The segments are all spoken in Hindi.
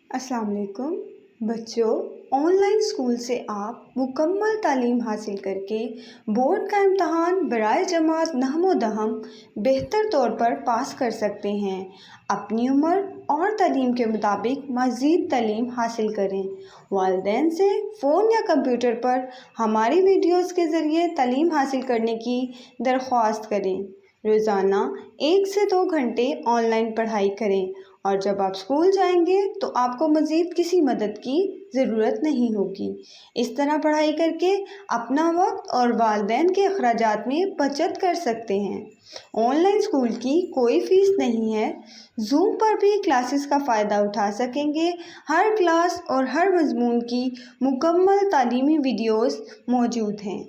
अस्सलाम वालेकुम बच्चों। ऑनलाइन स्कूल से आप मुकम्मल तालीम हासिल करके बोर्ड का इम्तहान बराए जमात नहमो दहम बेहतर तौर पर पास कर सकते हैं। अपनी उम्र और तालीम के मुताबिक मज़ीद तालीम हासिल करें। वालिदैन से फ़ोन या कंप्यूटर पर हमारी वीडियोज़ के ज़रिए तालीम हासिल करने की दरख्वास्त करें। रोज़ाना 1 से 2 घंटे ऑनलाइन पढ़ाई करें और जब आप स्कूल जाएंगे तो आपको मज़ीद किसी मदद की ज़रूरत नहीं होगी। इस तरह पढ़ाई करके अपना वक्त और वालिदैन के अखराजात में बचत कर सकते हैं। ऑनलाइन स्कूल की कोई फ़ीस नहीं है। ज़ूम पर भी क्लासेस का फ़ायदा उठा सकेंगे। हर क्लास और हर मज़मून की मुकम्मल तालीमी वीडियोज़ मौजूद हैं।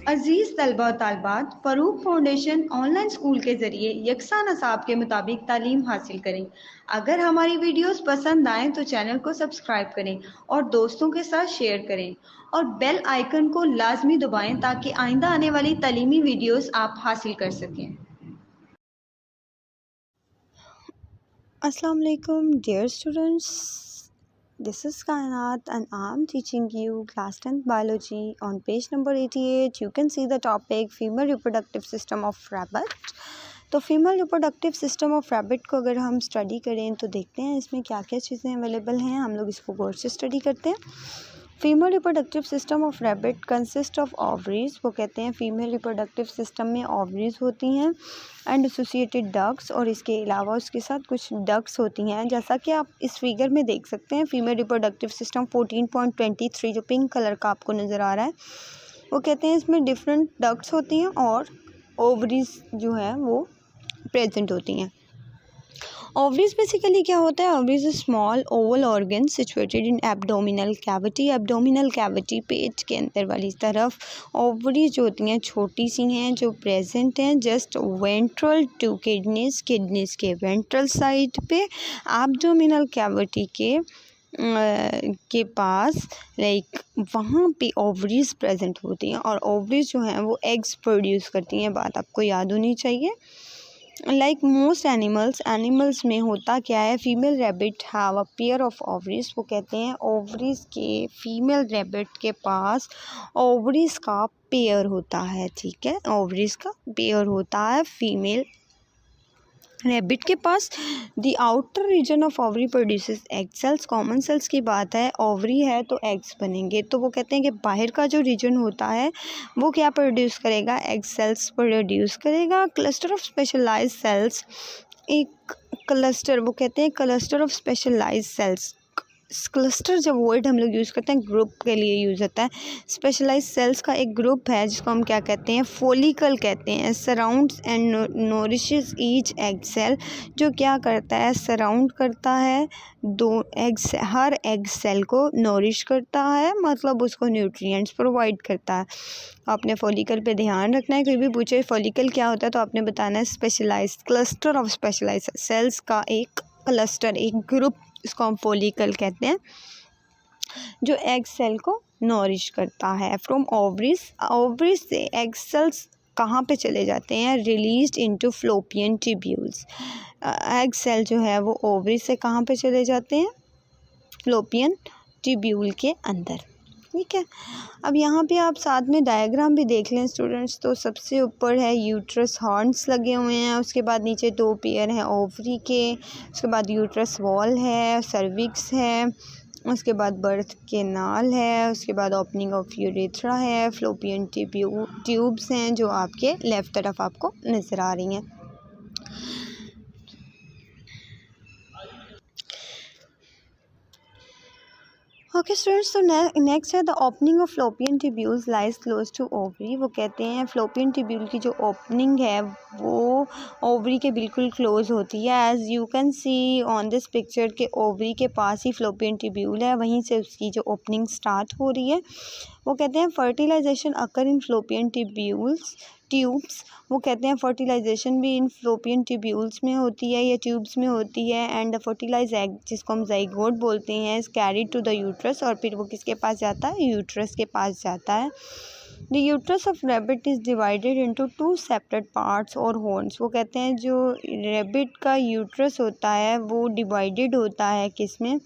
अज़ीज़ तलबा और तालबात, फ़रूक फाउंडेशन ऑनलाइन स्कूल के ज़रिए यकसा नसाब के मुताबिक तालीम हासिल करें। अगर हमारी वीडियोस पसंद आएँ तो चैनल को सब्सक्राइब करें और दोस्तों के साथ शेयर करें और बेल आइकन को लाजमी दबाएं ताकि आइंदा आने वाली तालीमी वीडियोस आप हासिल कर सकें। Assalamu alaikum dear students, this is Kainat and I am teaching you class 10th biology. On page number 88 you can see the topic female reproductive system of rabbit. तो female reproductive system of rabbit को अगर हम स्टडी करें तो देखते हैं इसमें क्या क्या चीज़ें अवेलेबल हैं। हम लोग इसको गौर से स्टडी करते हैं। Female reproductive system of rabbit consist of ovaries, वो कहते हैं फीमेल रिप्रोडक्टिव सिस्टम में ओवरीज होती हैं एंड एसोसिएटेड डक्ट्स, और इसके अलावा उसके साथ कुछ डक्ट्स होती हैं। जैसा कि आप इस फिगर में देख सकते हैं फीमेल रिप्रोडक्टिव सिस्टम 14.23 जो पिंक कलर का आपको नज़र आ रहा है, वो कहते हैं इसमें डिफरेंट डक्ट्स होती हैं और ओवरीज जो है वो प्रेजेंट होती हैं। ओवरीज बेसिकली क्या होता है? Ovaries small oval organ situated in abdominal cavity. Abdominal cavity पेट के अंदर वाली तरफ ओवरीज जो होती हैं छोटी सी हैं जो प्रेजेंट हैं just ventral to kidneys, kidneys के वेंट्रल साइड पे, एब्डोमिनल कैविटी के पास वहाँ पे ओवरीज प्रेजेंट होती हैं और ओवरीज जो हैं वो एग्स प्रोड्यूस करती हैं। बात आपको याद होनी चाहिए। लाइक मोस्ट एनिमल्स में होता क्या है? Female rabbit have a pair of ovaries, वो कहते हैं ओवरीज के फीमेल रैबिट के पास ओवरीज का पेयर होता है। ठीक है, ओवरीज का पेयर होता है फीमेल रैबिट के पास। The outer region of ovary produces egg cells. Common cells की बात है, ओवरी है तो एग्स बनेंगे, तो वो कहते हैं कि बाहर का जो रीजन होता है वो क्या प्रोड्यूस करेगा? एग सेल्स प्रोड्यूस करेगा। क्लस्टर ऑफ स्पेशलाइज्ड सेल्स, एक क्लस्टर, वो कहते हैं cluster of specialised cells. Cluster जब वर्ड हम लोग यूज़ करते हैं ग्रुप के लिए यूज़ होता है। स्पेशलाइज्ड सेल्स का एक ग्रुप है जिसको हम क्या कहते हैं? फॉलिकल कहते हैं। Surrounds and nourishes each egg cell, जो क्या करता है? सराउंड करता है हर एग सेल को नोरिश करता है, मतलब उसको न्यूट्रिएंट्स प्रोवाइड करता है। आपने फॉलिकल पे ध्यान रखना है। कोई भी पूछे फॉलिकल क्या होता है तो आपने बताना है specialised, cluster of specialised cells का एक क्लस्टर, एक ग्रुप, इसको हम फॉलिकल कहते हैं, जो एग सेल को नॉरिश करता है। फ्रॉम ओवरीज, ओवरीज से एग सेल्स कहाँ पे चले जाते हैं? Released into fallopian tubules. Egg cell जो है वो ओवरीज से कहाँ पे चले जाते हैं? फ्लोपियन ट्यूब्यूल के अंदर। ठीक है, अब यहाँ पे आप साथ में डायग्राम भी देख लें स्टूडेंट्स। तो सबसे ऊपर है यूट्रस हॉर्न्स लगे हुए हैं, उसके बाद नीचे 2 पेयर हैं ओवरी के, उसके बाद यूट्रस वॉल है, सर्विक्स है, उसके बाद बर्थ केनाल है, उसके बाद ओपनिंग ऑफ यूरेथ्रा है, फ्लोपियन ट्यूब्स हैं जो आपके लेफ़्ट तरफ आपको नज़र आ रही हैं। ओके स्टूडेंट्स, तो नेक्स्ट है the opening of fallopian tubules lies close to ovary. वो कहते हैं फ्लोपियन ट्यूब्यूल की जो ओपनिंग है वो ओवरी के बिल्कुल क्लोज होती है। As you can see on this picture के ओवरी के पास ही फ्लोपियन ट्यूब्यूल है, वहीं से उसकी जो ओपनिंग स्टार्ट हो रही है। वो कहते हैं फर्टिलाइजेशन अकर इन फ्लोपियन ट्यूब्स। वो कहते हैं फर्टिलाइजेशन भी इन फ्लोपियन ट्यूब्यूल्स में होती है या ट्यूब्स में होती है। एंड द फर्टिलाइज एग, जिसको हम जाइगोट बोलते हैं, is carried to the uterus, और फिर वो किसके पास जाता है? यूट्रस के पास जाता है। The uterus of rabbit is divided into 2 separate parts और हॉर्न्स। वो कहते हैं जो रैबिट का यूट्रस होता है वो डिवाइडेड होता है किस में,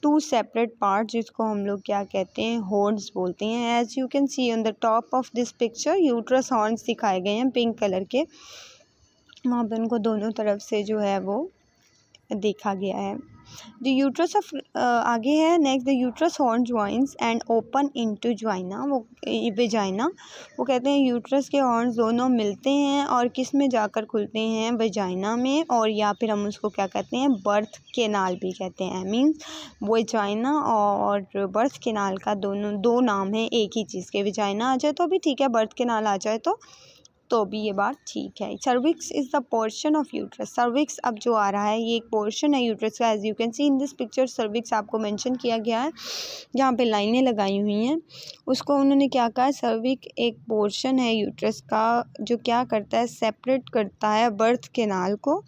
2 सेपरेट पार्ट, जिसको हम लोग क्या कहते हैं, हॉर्न्स बोलते हैं। As you can see on the top of this picture uterus horns दिखाए गए हैं पिंक कलर के, वहाँ पे उनको दोनों तरफ से जो है वो देखा गया है। द यूट्रस ऑफ आगे है next, the uterus horn joins and open into ज्वाइना, वो वेजाइना। वो कहते हैं यूट्रस के हॉर्न्स दोनों मिलते हैं और किस में जाकर खुलते हैं, वेजाइना में, और या फिर हम उसको क्या कहते हैं, बर्थ केनाल भी कहते हैं। मीन्स वेजाइना और बर्थ केनाल का दोनों दो नाम है एक ही चीज़ के। वेजाइना आ जाए तो भी ठीक है, बर्थ केनाल आ जाए तो भी ये बात ठीक है। Cervix is the portion of uterus. Cervix अब जो आ रहा है ये एक पोर्शन है यूट्रस का। As you can see in this picture cervix आपको मेंशन किया गया है, जहाँ पे लाइनें लगाई हुई हैं उसको उन्होंने क्या कहा है, सर्विक एक पोर्शन है यूट्रस का जो क्या करता है, सेपरेट करता है बर्थ केनाल को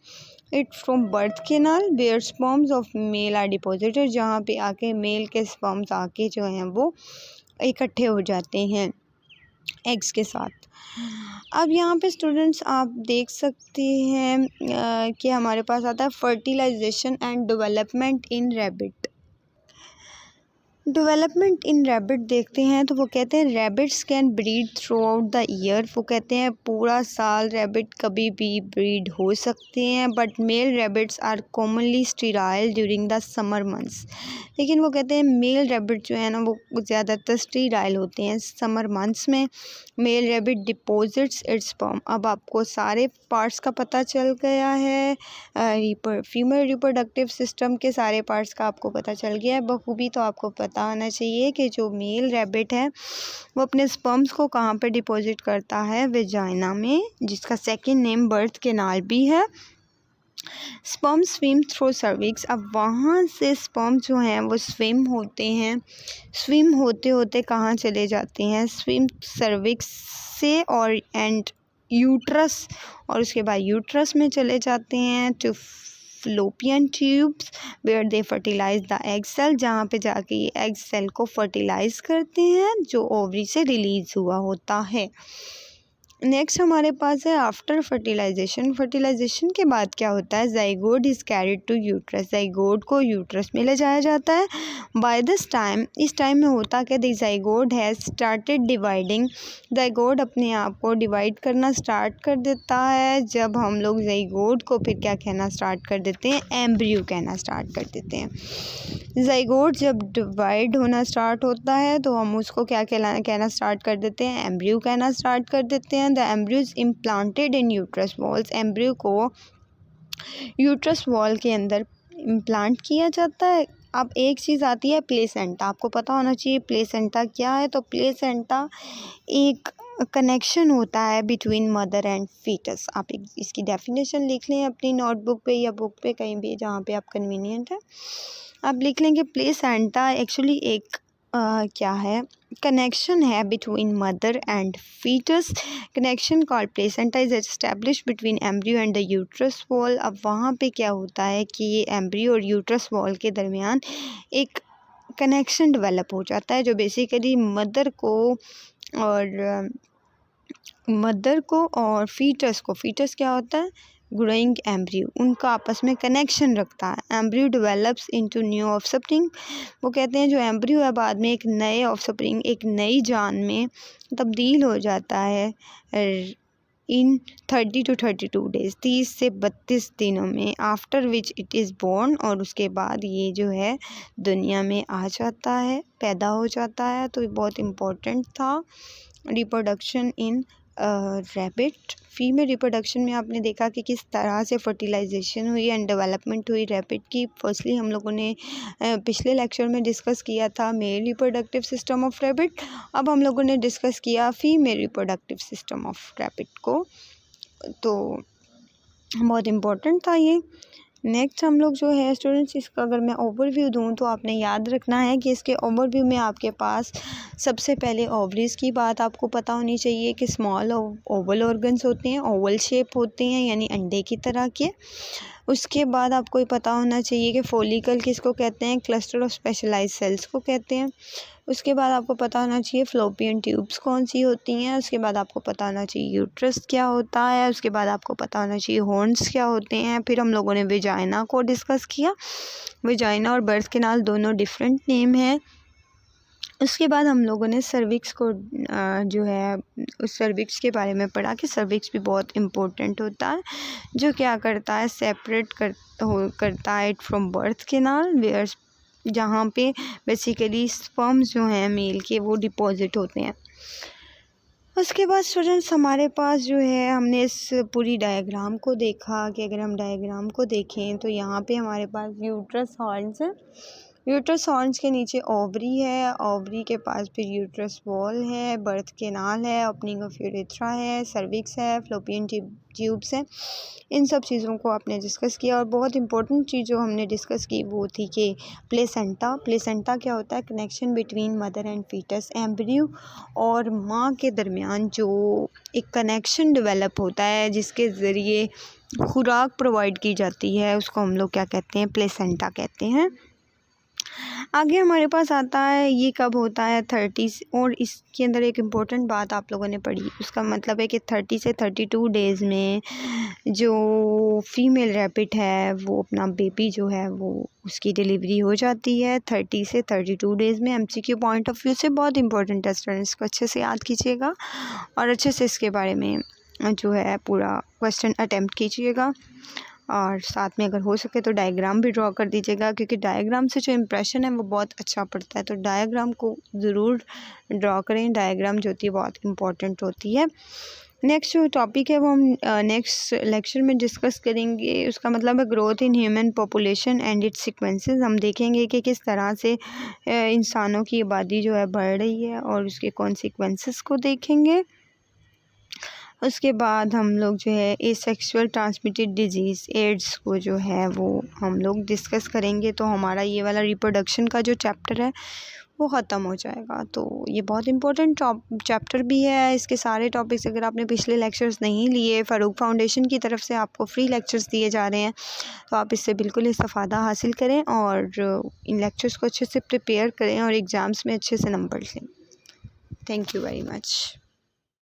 it from birth canal where sperms of male are deposited, जहाँ पे आके मेल के स्पर्म्स आके जो हैं वो इकट्ठे हो जाते हैं एग्स के साथ। अब यहाँ पे स्टूडेंट्स आप देख सकते हैं कि हमारे पास आता है fertilisation and development in rabbit. Development in rabbit देखते हैं तो वो कहते हैं rabbits can breed throughout the year. वो कहते हैं पूरा साल रैबिट कभी भी ब्रीड हो सकते हैं, but male rabbits are commonly sterile during the summer months. लेकिन वो कहते हैं मेल रैबिट जो है ना वो ज़्यादातर स्टीराइल होते हैं समर मंथ्स में। Male rabbit deposits its sperm. अब आपको सारे पार्ट्स का पता चल गया है, फीमेल रिप्रोडक्टिव सिस्टम के सारे पार्ट्स का आपको पता चल गया है बखूबी। तो आपको पता आना चाहिए कि जो मेल रैबिट है वो अपने स्पर्म्स को कहाँ पे डिपॉजिट करता है, वेजाइना में, जिसका सेकंड नेम बर्थ केनाल भी है। Sperm swim through cervix. अब वहाँ से स्पर्म जो हैं वो स्विम होते हैं, स्विम होते होते कहाँ चले जाते हैं, स्विम सर्विक्स से और एंड यूट्रस, और उसके बाद यूट्रस में चले जाते हैं to fallopian tubes where they fertilise the egg cell, जहाँ पे जाके ये एग सेल को फर्टिलाइज करते हैं जो ओवरी से रिलीज हुआ होता है। नेक्स्ट हमारे पास है आफ्टर फर्टिलाइजेशन। फर्टिलाइजेशन के बाद क्या होता है, zygote is carried to uterus. Zygote को यूट्रस में ले जाया जाता है। बाय दिस टाइम, इस टाइम में होता क्या, the zygote has started dividing. Zygote अपने आप को डिवाइड करना स्टार्ट कर देता है। जब हम लोग जाइगोट को फिर क्या कहना स्टार्ट कर देते हैं, एम्ब्रियो कहना स्टार्ट कर देते हैं। जाइगोट जब डिवाइड होना स्टार्ट होता है तो हम उसको क्या कहना स्टार्ट कर देते हैं, एम्ब्रियो कहना स्टार्ट कर देते हैं। The embryo is implanted in uterus walls. Embryo को यूट्रस वॉल के अंदर इम्प्लांट किया जाता है। अब एक चीज़ आती है प्लेसेंटा। आपको पता होना चाहिए प्लेसेंटा क्या है। तो प्लेसेंटा एक कनेक्शन होता है बिटवीन मदर एंड फीटस। आप इसकी डेफिनेशन लिख लें अपनी नोटबुक पे या बुक पे, कहीं भी जहाँ पे आप कन्वीनियंट है आप लिख लेंगे। प्लेसेंटा एक्चुअली एक क्या है, कनेक्शन है between mother and foetus. Connection called placenta is establish between embryo and the uterus wall. अब वहाँ पे क्या होता है कि ये एम्ब्रियो और यूट्रस वॉल के दरमियान एक कनेक्शन डेवलप हो जाता है जो बेसिकली मदर को और फीटस क्या होता है, ग्रोइंग एम्ब्रियो, उनका आपस में कनेक्शन रखता है। Embryo develops into new offspring. वो कहते हैं जो एम्ब्रियो है बाद में एक नए ऑफस्प्रिंग, एक नई जान में तब्दील हो जाता है इन 30 to 32 डेज़, 30 से 32 दिनों में। After which it is born, और उसके बाद ये जो है दुनिया में आ जाता है, पैदा हो जाता है। तो ये बहुत इम्पोर्टेंट था reproduction in rabbit. Female reproduction में आपने देखा कि किस तरह से फर्टिलाइजेशन हुई एंड डेवलपमेंट हुई रैबिट की। फर्स्टली हम लोगों ने पिछले लेक्चर में डिस्कस किया था male reproductive system of rabbit. अब हम लोगों ने डिस्कस किया female reproductive system of rabbit को। तो बहुत इम्पोर्टेंट था ये। नेक्स्ट हम लोग जो है स्टूडेंट्स, इसका अगर मैं ओवरव्यू दूं तो आपने याद रखना है कि इसके ओवरव्यू में आपके पास सबसे पहले ओवरीज की बात आपको पता होनी चाहिए कि स्मॉल ओवल ऑर्गन्स होते हैं, ओवल शेप होते हैं यानी अंडे की तरह के। उसके बाद आपको ये पता होना चाहिए कि फॉलिकल किसको कहते हैं, क्लस्टर ऑफ स्पेशलाइज्ड सेल्स को कहते हैं। उसके बाद आपको पता होना चाहिए फ्लोपियन ट्यूब्स कौन सी होती हैं। उसके बाद आपको पता होना चाहिए यूट्रस क्या होता है। उसके बाद आपको पता होना चाहिए हॉर्न्स क्या होते हैं। फिर हम लोगों ने वेजाइना को डिस्कस किया। वेजाइना और बर्थ कैनाल दोनों डिफरेंट नेम हैं। उसके बाद हम लोगों ने सर्विक्स को जो है उस सर्विक्स के बारे में पढ़ा कि सर्विक्स भी बहुत इम्पोर्टेंट होता है, जो क्या करता है, सेपरेट करता है it from birth canal, where जहाँ पे बेसिकली स्पर्म्स जो हैं मेल के वो डिपॉजिट होते हैं। उसके बाद स्टूडेंट्स हमारे पास जो है हमने इस पूरी डायग्राम को देखा कि अगर हम डायग्राम को देखें तो यहाँ पे हमारे पास यूट्रस हॉर्न्स है। यूट्रस हॉर्न्स के नीचे ओवरी है, ओवरी के पास फिर यूट्रस वॉल है, बर्थ कैनाल है, ओपनिंग ऑफ यूरेथ्रा है, सर्विक्स है, फ्लोपियन ट्यूब्स है। इन सब चीज़ों को आपने डिस्कस किया। और बहुत इंपॉर्टेंट चीज़ जो हमने डिस्कस की वो थी कि प्लेसेंटा। प्लेसेंटा क्या होता है, connection between mother and foetus, embryo और माँ के दरमियान जो एक कनेक्शन डेवलप होता है जिसके ज़रिए खुराक प्रोवाइड की जाती है, उसको हम लोग क्या कहते हैं, प्लेसेंटा कहते हैं। आगे हमारे पास आता है ये कब होता है, 30। और इसके अंदर एक इम्पोर्टेंट बात आप लोगों ने पढ़ी, उसका मतलब है कि 30 से 32 डेज़ में जो फीमेल रैबिट है वो अपना बेबी जो है वो उसकी डिलीवरी हो जाती है 30 से 32 डेज़ में। MCQ पॉइंट ऑफ व्यू से बहुत इंपॉर्टेंट है स्टूडेंट्स, को अच्छे से याद कीजिएगा और अच्छे से इसके बारे में जो है पूरा क्वेश्चन अटेम्प्ट कीजिएगा। और साथ में अगर हो सके तो डायग्राम भी ड्रॉ कर दीजिएगा, क्योंकि डायग्राम से जो इम्प्रेशन है वो बहुत अच्छा पड़ता है। तो डायग्राम को ज़रूर ड्रॉ करें, डायग्राम जो होती है बहुत इम्पॉर्टेंट होती है। नेक्स्ट जो टॉपिक है वो हम नेक्स्ट लेक्चर में डिस्कस करेंगे, उसका मतलब है growth in human population and it's sequences. हम देखेंगे कि किस तरह से इंसानों की आबादी जो है बढ़ रही है और उसके कॉन्सिक्वेंसेस को देखेंगे। उसके बाद हम लोग जो है एसेक्सुअल ट्रांसमिटेड डिजीज़ एड्स को जो है वो हम लोग डिस्कस करेंगे। तो हमारा ये वाला रिप्रोडक्शन का जो चैप्टर है वो ख़त्म हो जाएगा। तो ये बहुत इंपॉर्टेंट चैप्टर भी है। इसके सारे टॉपिक्स अगर आपने पिछले लेक्चर्स नहीं लिए, फ़ारूक फाउंडेशन की तरफ से आपको फ्री लेक्चर्स दिए जा रहे हैं, तो आप इससे बिल्कुल इस्तेफ़ादा हासिल करें और इन लेक्चर्स को अच्छे से प्रिपेयर करें और एग्ज़ाम्स में अच्छे से नंबर लें। Thank you very much.